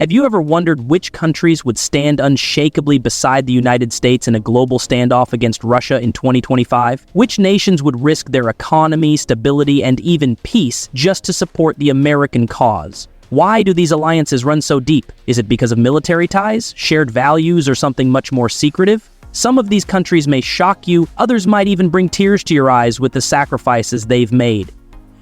Have you ever wondered which countries would stand unshakably beside the United States in a global standoff against Russia in 2025? Which nations would risk their economy, stability, and even peace just to support the American cause? Why do these alliances run so deep? Is it because of military ties, shared values, or something much more secretive? Some of these countries may shock you, others might even bring tears to your eyes with the sacrifices they've made.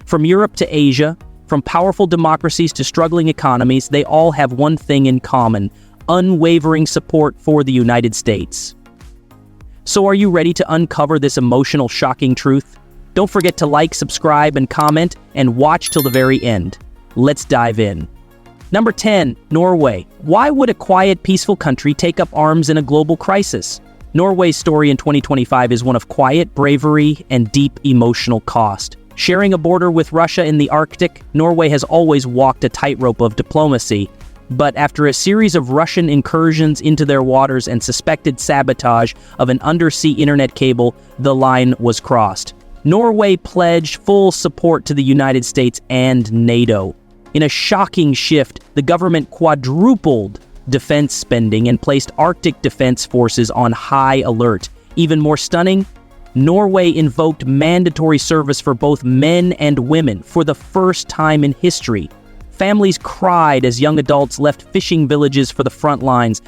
From Europe to Asia, from powerful democracies to struggling economies, they all have one thing in common: unwavering support for the United States. So are you ready to uncover this emotional, shocking truth? Don't forget to like, subscribe, and comment, and watch till the very end. Let's dive in. Number 10, Norway. Why would a quiet, peaceful country take up arms in a global crisis? Norway's story in 2025 is one of quiet bravery and deep emotional cost. Sharing a border with Russia in the Arctic, Norway has always walked a tightrope of diplomacy. But after a series of Russian incursions into their waters and suspected sabotage of an undersea internet cable, the line was crossed. Norway pledged full support to the United States and NATO. In a shocking shift, the government quadrupled defense spending and placed Arctic defense forces on high alert. Even more stunning, Norway invoked mandatory service for both men and women for the first time in history. Families cried as young adults left fishing villages for the front lines.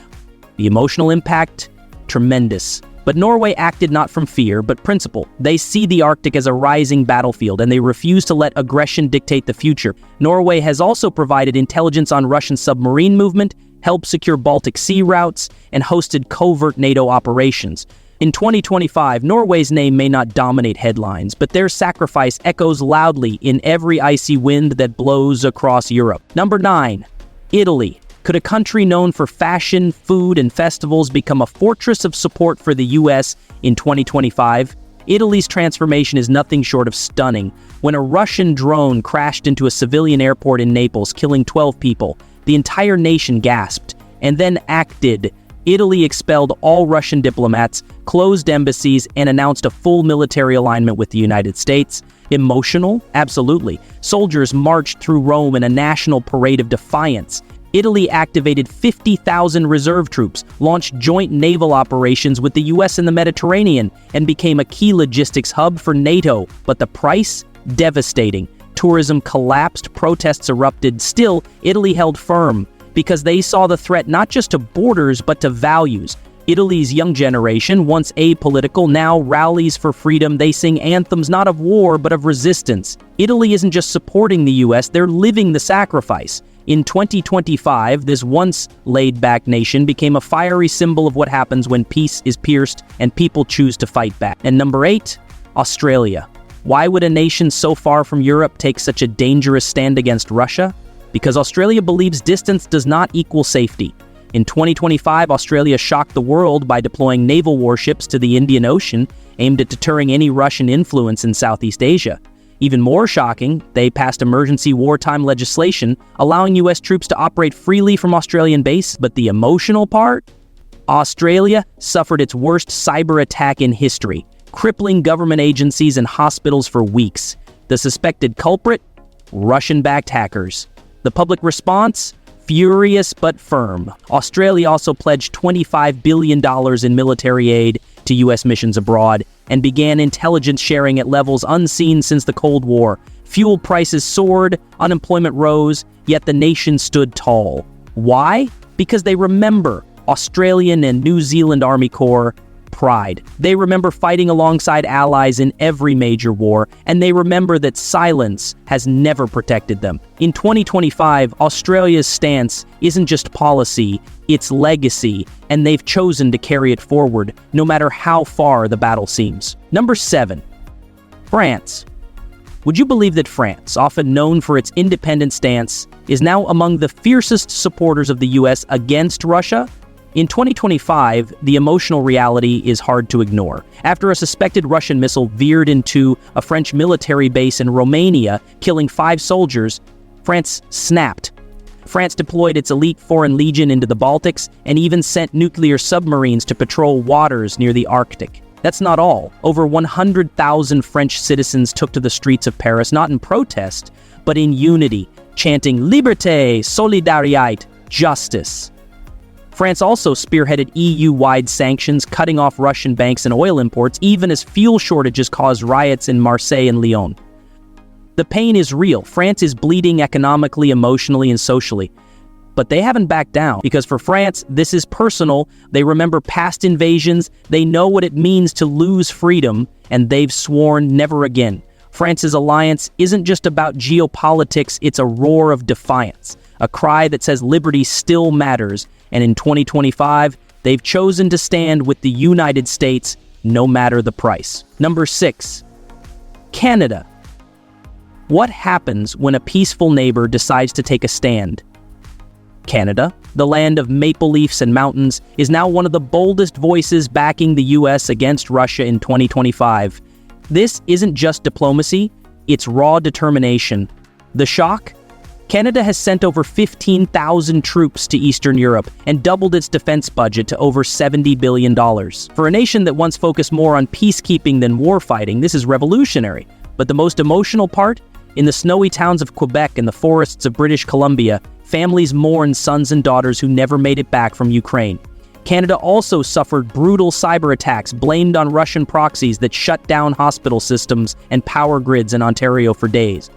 The emotional impact? Tremendous. But Norway acted not from fear, but principle. They see the Arctic as a rising battlefield, and they refuse to let aggression dictate the future. Norway has also provided intelligence on Russian submarine movement, helped secure Baltic Sea routes, and hosted covert NATO operations. In 2025, Norway's name may not dominate headlines, but their sacrifice echoes loudly in every icy wind that blows across Europe. Number 9, Italy. Could a country known for fashion, food, and festivals become a fortress of support for the US in 2025? Italy's transformation is nothing short of stunning. When a Russian drone crashed into a civilian airport in Naples, killing 12 people, the entire nation gasped and then acted. Italy expelled all Russian diplomats, closed embassies, and announced a full military alignment with the United States. Emotional? Absolutely. Soldiers marched through Rome in a national parade of defiance. Italy activated 50,000 reserve troops, launched joint naval operations with the US in the Mediterranean, and became a key logistics hub for NATO. But the price? Devastating. Tourism collapsed, protests erupted. Still, Italy held firm, because they saw the threat not just to borders, but to values. Italy's young generation, once apolitical, now rallies for freedom. They sing anthems not of war, but of resistance. Italy isn't just supporting the US, they're living the sacrifice. In 2025, this once laid-back nation became a fiery symbol of what happens when peace is pierced and people choose to fight back. And number 8, Australia. Why would a nation so far from Europe take such a dangerous stand against Russia? Because Australia believes distance does not equal safety. In 2025, Australia shocked the world by deploying naval warships to the Indian Ocean, aimed at deterring any Russian influence in Southeast Asia. Even more shocking, they passed emergency wartime legislation, allowing US troops to operate freely from Australian base. But the emotional part? Australia suffered its worst cyber attack in history, crippling government agencies and hospitals for weeks. The suspected culprit? Russian-backed hackers. The public response? Furious but firm. Australia also pledged $25 billion in military aid to U.S. missions abroad and began intelligence sharing at levels unseen since the Cold War. Fuel prices soared, unemployment rose, yet the nation stood tall. Why? Because they remember Australian and New Zealand Army Corps pride. They remember fighting alongside allies in every major war, and they remember that silence has never protected them. In 2025, Australia's stance isn't just policy, it's legacy, and they've chosen to carry it forward, no matter how far the battle seems. Number 7, France. Would you believe that France, often known for its independent stance, is now among the fiercest supporters of the US against Russia? In 2025, the emotional reality is hard to ignore. After a suspected Russian missile veered into a French military base in Romania, killing 5 soldiers, France snapped. France deployed its elite Foreign Legion into the Baltics and even sent nuclear submarines to patrol waters near the Arctic. That's not all. Over 100,000 French citizens took to the streets of Paris, not in protest, but in unity, chanting "Liberté, Solidarité." justice. France also spearheaded EU-wide sanctions, cutting off Russian banks and oil imports, even as fuel shortages caused riots in Marseille and Lyon. The pain is real. France is bleeding economically, emotionally, and socially. But they haven't backed down, because for France, this is personal. They remember past invasions, they know what it means to lose freedom, and they've sworn never again. France's alliance isn't just about geopolitics, it's a roar of defiance, a cry that says liberty still matters, and in 2025, they've chosen to stand with the United States, no matter the price. Number 6, Canada. What happens when a peaceful neighbor decides to take a stand? Canada, the land of maple leafs and mountains, is now one of the boldest voices backing the US against Russia in 2025. This isn't just diplomacy, it's raw determination. The shock? Canada has sent over 15,000 troops to Eastern Europe and doubled its defense budget to over $70 billion. For a nation that once focused more on peacekeeping than warfighting, this is revolutionary. But the most emotional part? In the snowy towns of Quebec and the forests of British Columbia, families mourn sons and daughters who never made it back from Ukraine. Canada also suffered brutal cyber attacks blamed on Russian proxies that shut down hospital systems and power grids in Ontario for days.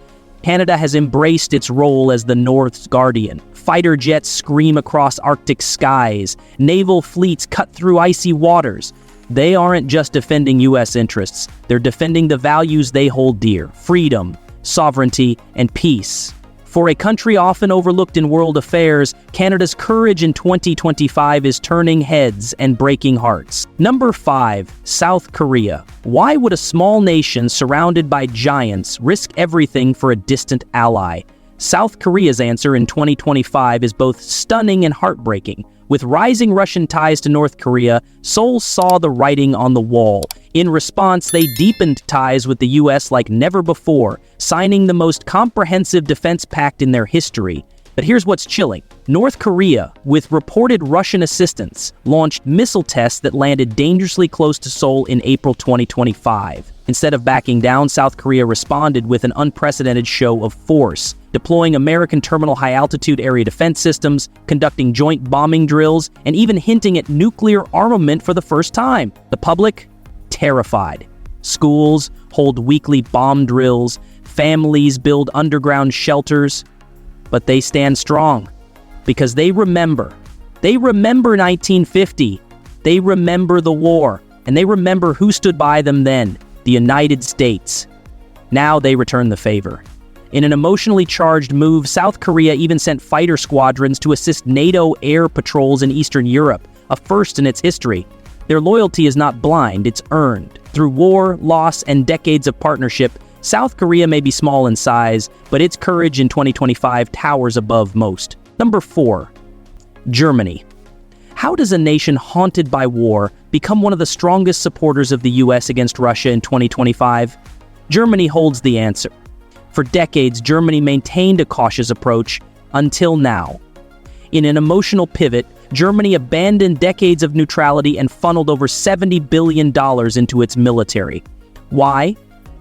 Canada has embraced its role as the North's guardian. Fighter jets scream across Arctic skies. Naval fleets cut through icy waters. They aren't just defending U.S. interests. They're defending the values they hold dear: freedom, sovereignty, and peace. For a country often overlooked in world affairs, Canada's courage in 2025 is turning heads and breaking hearts. Number 5, South Korea. Why would a small nation surrounded by giants risk everything for a distant ally? South Korea's answer in 2025 is both stunning and heartbreaking. With rising Russian ties to North Korea, Seoul saw the writing on the wall. In response, they deepened ties with the US like never before, signing the most comprehensive defense pact in their history. But here's what's chilling. North Korea, with reported Russian assistance, launched missile tests that landed dangerously close to Seoul in April 2025. Instead of backing down, South Korea responded with an unprecedented show of force, deploying American terminal high-altitude area defense systems, conducting joint bombing drills, and even hinting at nuclear armament for the first time. The public? Terrified. Schools hold weekly bomb drills, families build underground shelters, but they stand strong because they remember. They remember 1950. They remember the war, and they remember who stood by them then, the United States. Now they return the favor. In an emotionally charged move, South Korea even sent fighter squadrons to assist NATO air patrols in Eastern Europe, a first in its history. Their loyalty is not blind, it's earned. Through war, loss, and decades of partnership, South Korea may be small in size, but its courage in 2025 towers above most. Number 4, Germany. How does a nation haunted by war become one of the strongest supporters of the US against Russia in 2025? Germany holds the answer. For decades, Germany maintained a cautious approach until now. In an emotional pivot, Germany abandoned decades of neutrality and funneled over $70 billion into its military. Why?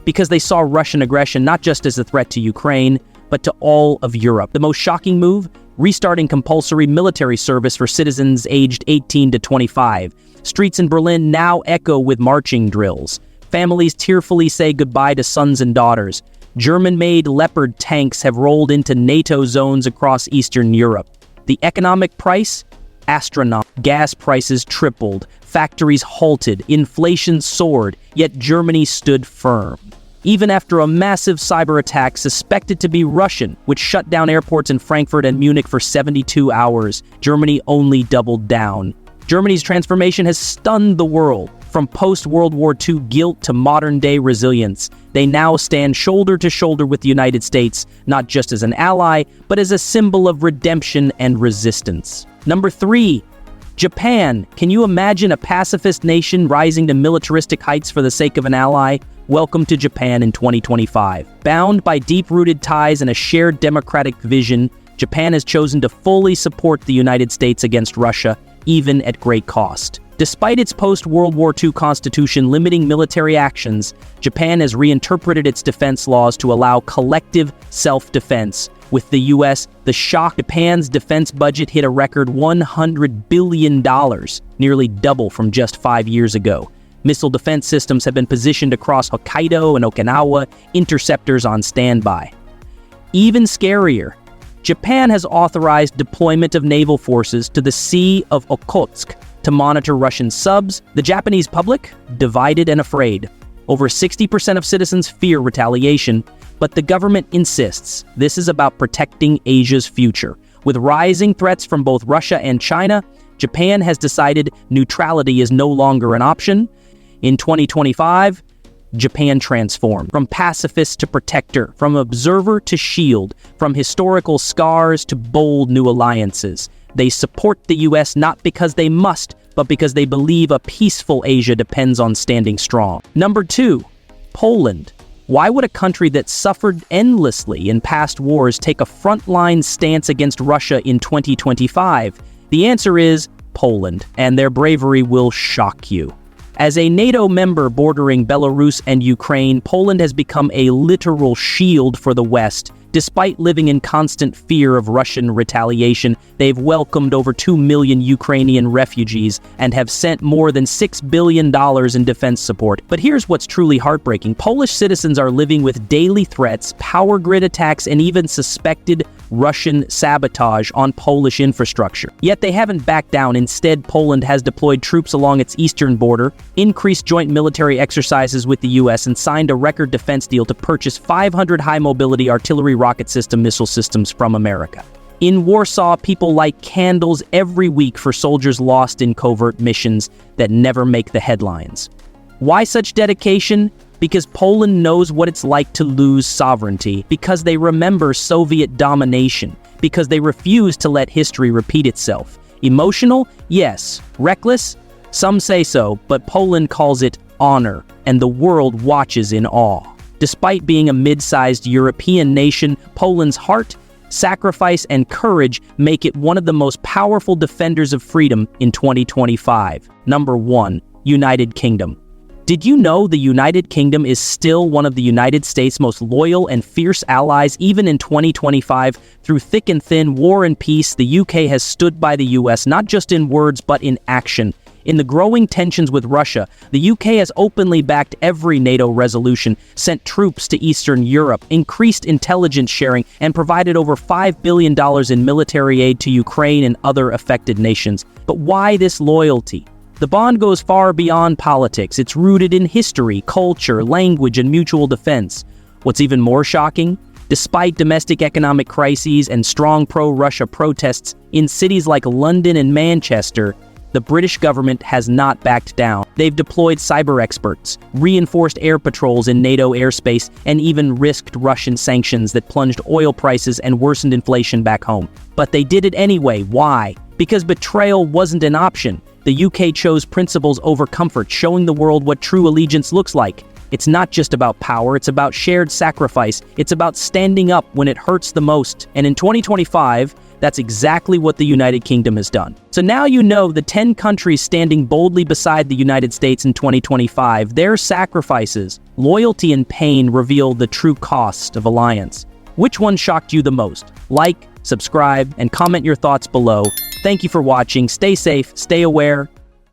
Because they saw Russian aggression not just as a threat to Ukraine, but to all of Europe. The most shocking move? Restarting compulsory military service for citizens aged 18 to 25. Streets in Berlin now echo with marching drills. Families tearfully say goodbye to sons and daughters. German-made Leopard tanks have rolled into NATO zones across Eastern Europe. The economic price? Astronomical. Gas prices tripled, factories halted, inflation soared, yet Germany stood firm. Even after a massive cyber attack suspected to be Russian, which shut down airports in Frankfurt and Munich for 72 hours, Germany only doubled down. Germany's transformation has stunned the world. From post-World War II guilt to modern-day resilience, they now stand shoulder to shoulder with the United States, not just as an ally, but as a symbol of redemption and resistance. Number 3, Japan. Can you imagine a pacifist nation rising to militaristic heights for the sake of an ally? Welcome to Japan in 2025. Bound by deep-rooted ties and a shared democratic vision, Japan has chosen to fully support the United States against Russia, even at great cost. Despite its post-World War II constitution limiting military actions, Japan has reinterpreted its defense laws to allow collective self-defense, With the US, the shock. Japan's defense budget hit a record $100 billion, nearly double from just 5 years ago. Missile defense systems have been positioned across Hokkaido and Okinawa, interceptors on standby. Even scarier, Japan has authorized deployment of naval forces to the Sea of Okhotsk to monitor Russian subs. The Japanese public, divided and afraid. Over 60% of citizens fear retaliation, but the government insists this is about protecting Asia's future. With rising threats from both Russia and China, Japan has decided neutrality is no longer an option. In 2025, Japan transformed from pacifist to protector, from observer to shield, from historical scars to bold new alliances. They support the US not because they must, but because they believe a peaceful Asia depends on standing strong. Number 2, Poland. Why would a country that suffered endlessly in past wars take a frontline stance against Russia in 2025? The answer is Poland, and their bravery will shock you. As a NATO member bordering Belarus and Ukraine, Poland has become a literal shield for the West. Despite living in constant fear of Russian retaliation, they've welcomed over 2 million Ukrainian refugees and have sent more than $6 billion in defense support. But here's what's truly heartbreaking. Polish citizens are living with daily threats, power grid attacks, and even suspected Russian sabotage on Polish infrastructure. Yet they haven't backed down. Instead, Poland has deployed troops along its eastern border, increased joint military exercises with the US, and signed a record defense deal to purchase 500 high-mobility artillery rocket system missile systems from America. In Warsaw, people light candles every week for soldiers lost in covert missions that never make the headlines. Why such dedication? Because Poland knows what it's like to lose sovereignty, because they remember Soviet domination, because they refuse to let history repeat itself. Emotional? Yes. Reckless? Some say so, but Poland calls it honor, and the world watches in awe. Despite being a mid-sized European nation, Poland's heart, sacrifice, and courage make it one of the most powerful defenders of freedom in 2025. Number 1, United Kingdom. Did you know the United Kingdom is still one of the United States' most loyal and fierce allies even in 2025? Through thick and thin, war and peace, the UK has stood by the US not just in words but in action. In the growing tensions with Russia, the UK has openly backed every NATO resolution, sent troops to Eastern Europe, increased intelligence sharing, and provided over $5 billion in military aid to Ukraine and other affected nations. But why this loyalty? The bond goes far beyond politics. It's rooted in history, culture, language, and mutual defense. What's even more shocking? Despite domestic economic crises and strong pro-Russia protests in cities like London and Manchester, the British government has not backed down. They've deployed cyber experts, reinforced air patrols in NATO airspace, and even risked Russian sanctions that plunged oil prices and worsened inflation back home. But they did it anyway. Why? Because betrayal wasn't an option. The UK chose principles over comfort, showing the world what true allegiance looks like. It's not just about power, it's about shared sacrifice. It's about standing up when it hurts the most. And in 2025, that's exactly what the United Kingdom has done. So now you know the 10 countries standing boldly beside the United States in 2025. Their sacrifices, loyalty, and pain reveal the true cost of alliance. Which one shocked you the most? Like, subscribe, and comment your thoughts below. Thank you for watching. Stay safe, stay aware,